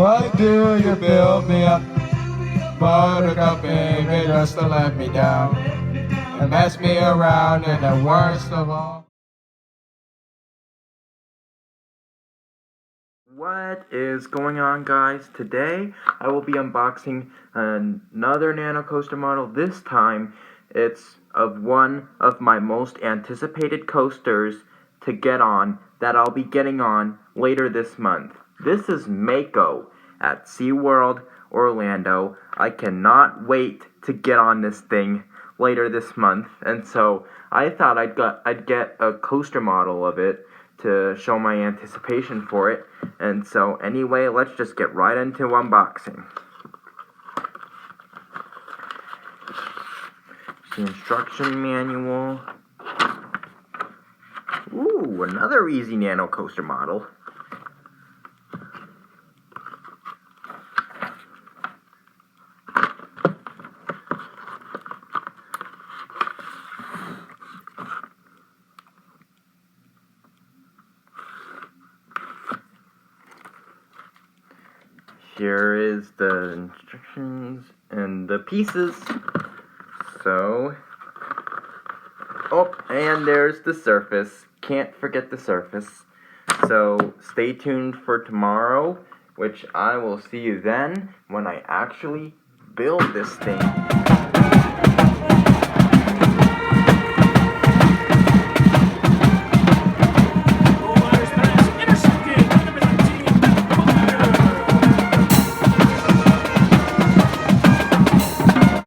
Why do you build me up? Buttercup, baby, just to let me down and mess me around, and the worst of all. What is going on, guys? Today I will be unboxing another Nanocoaster model. This time it's of one of my most anticipated coasters to get on that I'll be getting on later this month. This is Mako at SeaWorld Orlando. I cannot wait to get on this thing later this month, and so I thought I'd get a coaster model of it to show my anticipation for it. And so anyway, let's just get right into unboxing. The instruction manual. Ooh, another easy Nanocoaster model. Here is the instructions and the pieces. So, oh, and there's the surface. Can't forget the surface. So, stay tuned for tomorrow, which I will see you then when I actually build this thing.